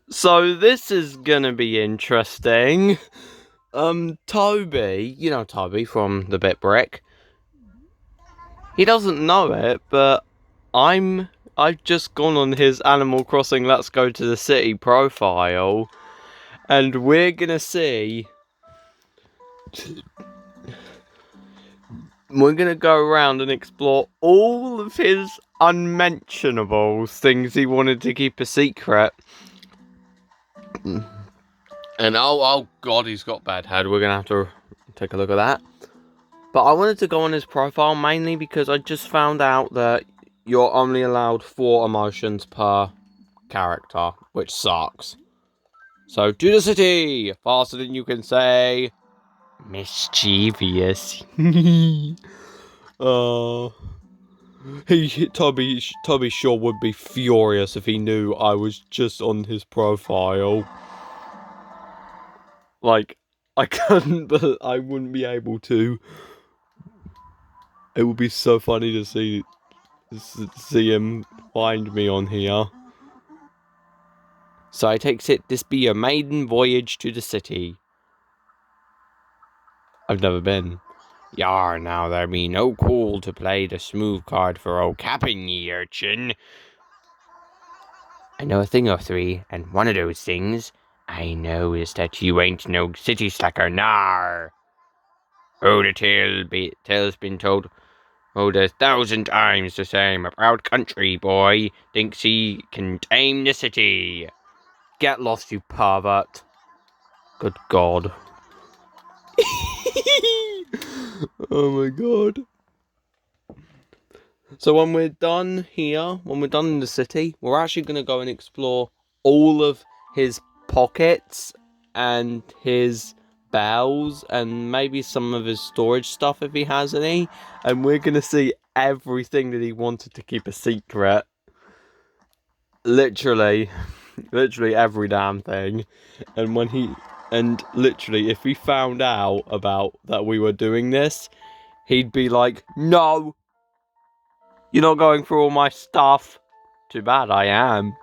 So this is gonna be interesting. Toby, you know Toby from the Bit Brick. He doesn't know it, but I've just gone on his Animal Crossing Let's Go to the City profile, and we're gonna see. We're gonna go around and explore all of his unmentionables, things he wanted to keep a secret. And oh god, he's got bad head. We're gonna have to take a look at that. But I wanted to go on his profile mainly because I just found out that you're only allowed 4 emotions per character, which sucks. So, to the city! Faster than you can say. Mischievous. uh, Toby sure would be furious if he knew I was just on his profile. Like, I couldn't, but I wouldn't be able to. It would be so funny to see him find me on here. So I takes it this be your maiden voyage to the city. I've never been. Yar, now there be no call to play the smooth card for old Cap'n, ye urchin. I know a thing or three, and one of those things I know is that you ain't no city slacker, nar. Oh, the tale's been told. Oh, there's 1,000 times the same. A proud country boy thinks he can tame the city. Get lost, you pervert. Good God. Oh my God. So when we're done here, when we're done in the city, we're actually going to go and explore all of his pockets and his bells and maybe some of his storage stuff if he has any. And we're going to see everything that he wanted to keep a secret. Literally every damn thing. And literally if he found out about that we were doing this, he'd be like, no, you're not going through all my stuff. Too bad I am.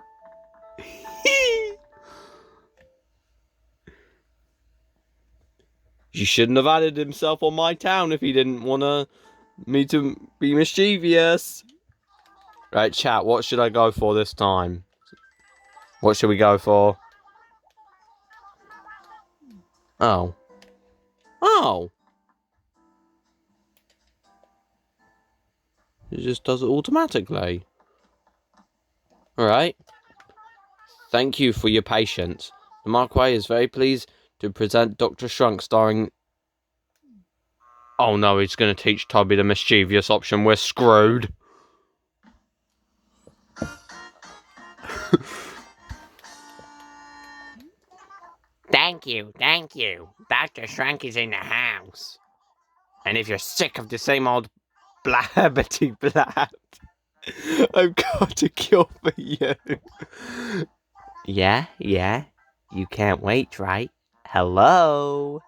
You shouldn't have added himself on my town if he didn't want me to be mischievous. Right, chat, what should I go for this time? What should we go for? Oh. Oh. It just does it automatically. Alright. Thank you for your patience. The Marquis is very pleased to present Dr. Shrunk starring... Oh no, he's going to teach Toby the mischievous option. We're screwed. Thank you. Dr. Shrunk is in the house. And if you're sick of the same old blabbity blab, I've got a cure for you. Yeah. You can't wait, right? Hello?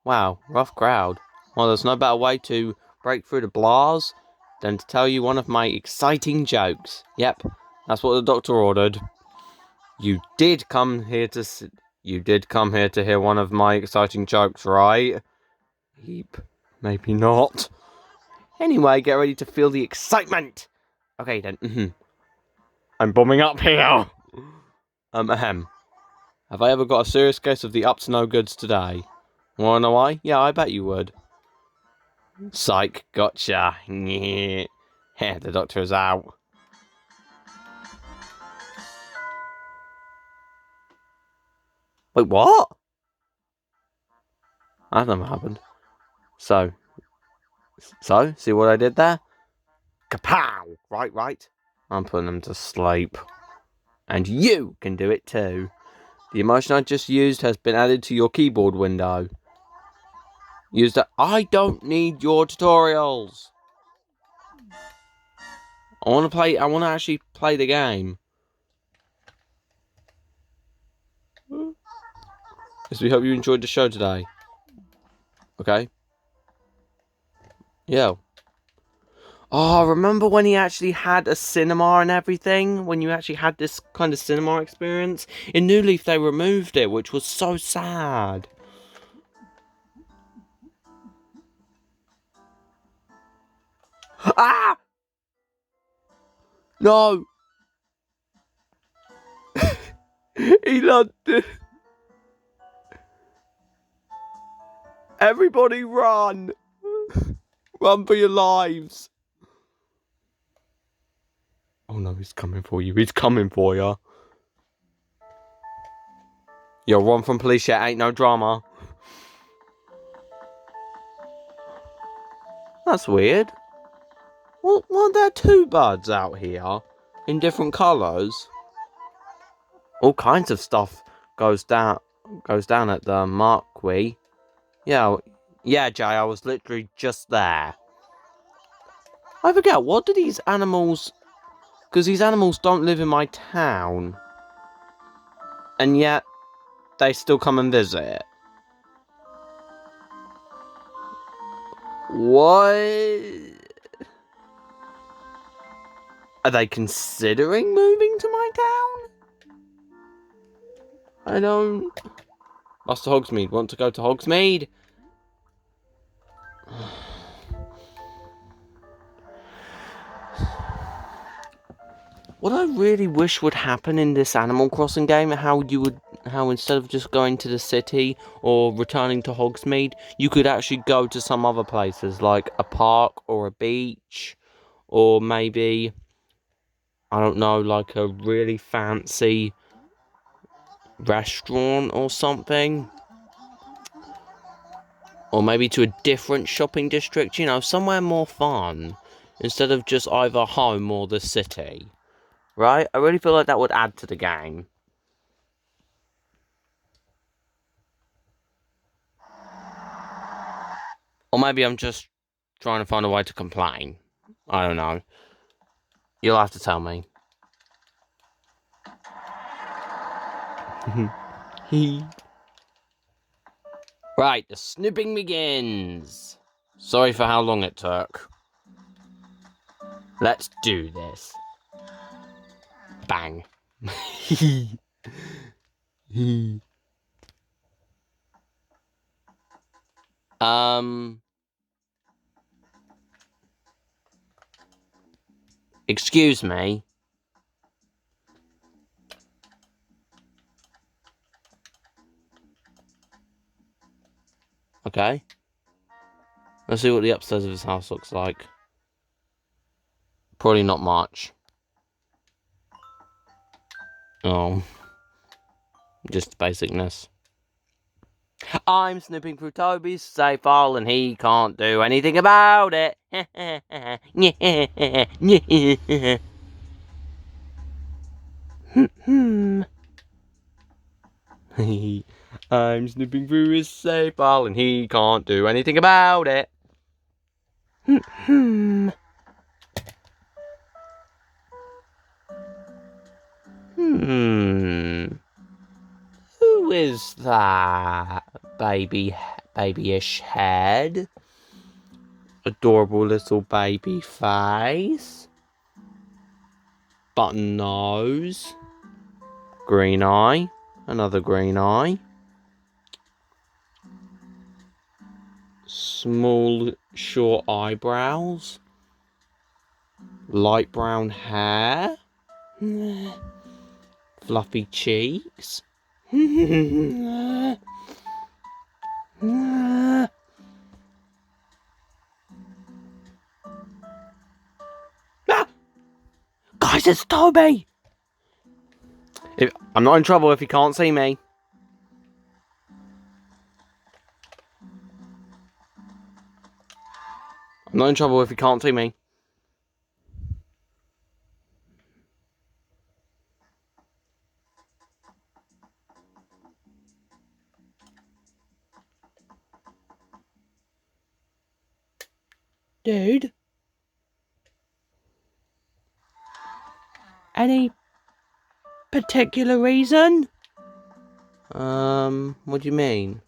Wow, rough crowd. Well, there's no better way to break through the blahs than to tell you one of my exciting jokes. Yep, that's what the doctor ordered. You did come here to hear one of my exciting jokes, right? Heap. Maybe not. Anyway, get ready to feel the excitement. Okay then. I'm bombing up here. Ahem. Have I ever got a serious case of the up to no goods today? Wanna know why? Yeah, I bet you would. Psych, gotcha. Yeah, the doctor is out. Wait, what? That never happened. So, see what I did there? Kapow! Right. I'm putting them to sleep. And you can do it too. The emotion I just used has been added to your keyboard window. Use that. I don't need your tutorials. I want to actually play the game. Yes, we hope you enjoyed the show today. Okay? Yeah. Oh, remember when he actually had a cinema and everything? When you actually had this kind of cinema experience? In New Leaf, they removed it, which was so sad. Ah! No! He loved it. Everybody run! Run for your lives! Oh no, he's coming for you. He's coming for you. Yo, run from police yet, ain't no drama. That's weird. Well, there are two birds out here in different colours. All kinds of stuff goes down at the Marquee. Yeah, Jay, I was literally just there. I forget, what do these animals... Because these animals don't live in my town. And yet, they still come and visit. What? Are they considering moving to my town? I don't... Master Hogsmeade, want to go to Hogsmeade? What I really wish would happen in this Animal Crossing game, how instead of just going to the city or returning to Hogsmeade, you could actually go to some other places, like a park or a beach, or maybe, I don't know, like a really fancy restaurant or something. Or maybe to a different shopping district, you know, somewhere more fun, instead of just either home or the city. Right? I really feel like that would add to the game. Or maybe I'm just trying to find a way to complain. I don't know. You'll have to tell me. Right, the snooping begins. Sorry for how long it took. Let's do this. Bang. Excuse me. Okay. Let's see what the upstairs of his house looks like. Probably not much. Oh. Just basicness. I'm snooping through Toby's safe file and he can't do anything about it. I'm snooping through his safe file and he can't do anything about it. Who is that babyish head? Adorable little baby face. Button nose. Green eye. Another green eye. Small, short eyebrows. Light brown hair. Fluffy cheeks. Guys, it's Toby! I'm not in trouble if you can't see me. I'm not in trouble if you can't see me. Dude? Any particular reason? What do you mean?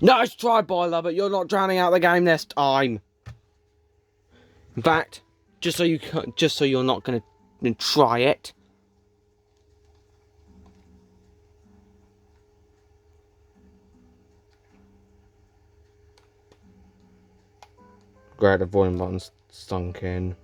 Nice try, boiler, but you're not drowning out the game this time. In fact, just so you're not gonna try it. Great, the volume button's sunk in.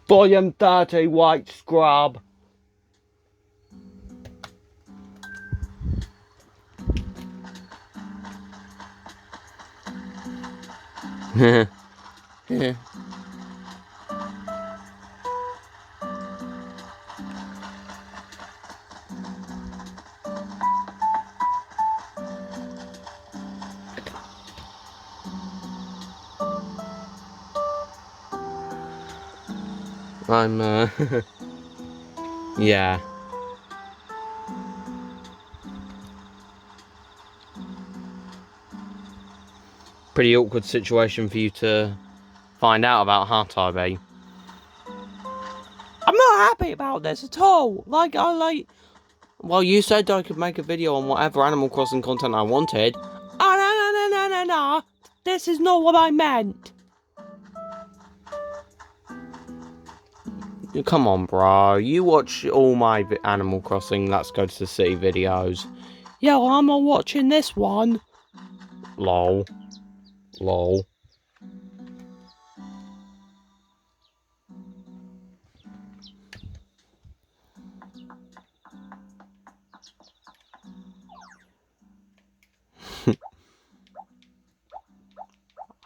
Volume 30, white scrub. I'm, yeah. Pretty awkward situation for you to find out about, huh, Toby? I'm not happy about this at all. Well, you said I could make a video on whatever Animal Crossing content I wanted. Oh, no. This is not what I meant. Come on, bro. You watch all my Animal Crossing Let's Go to the City videos. Yeah, well, I'm not watching this one. Lol. Lol.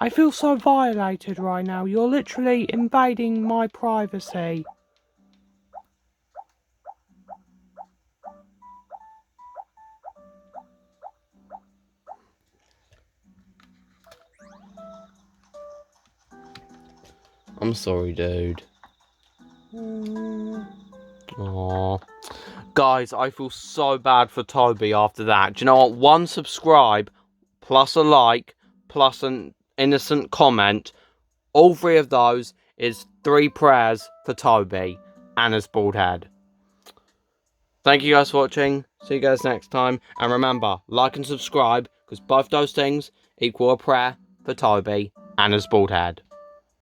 I feel so violated right now. You're literally invading my privacy. I'm sorry, dude. Aww. Guys, I feel so bad for Toby after that. Do you know what? 1 subscribe, plus a like, plus an innocent comment. All 3 of those is 3 prayers for Toby and his bald head. Thank you guys for watching. See you guys next time. And remember, like and subscribe, because both those things equal a prayer for Toby and his bald head.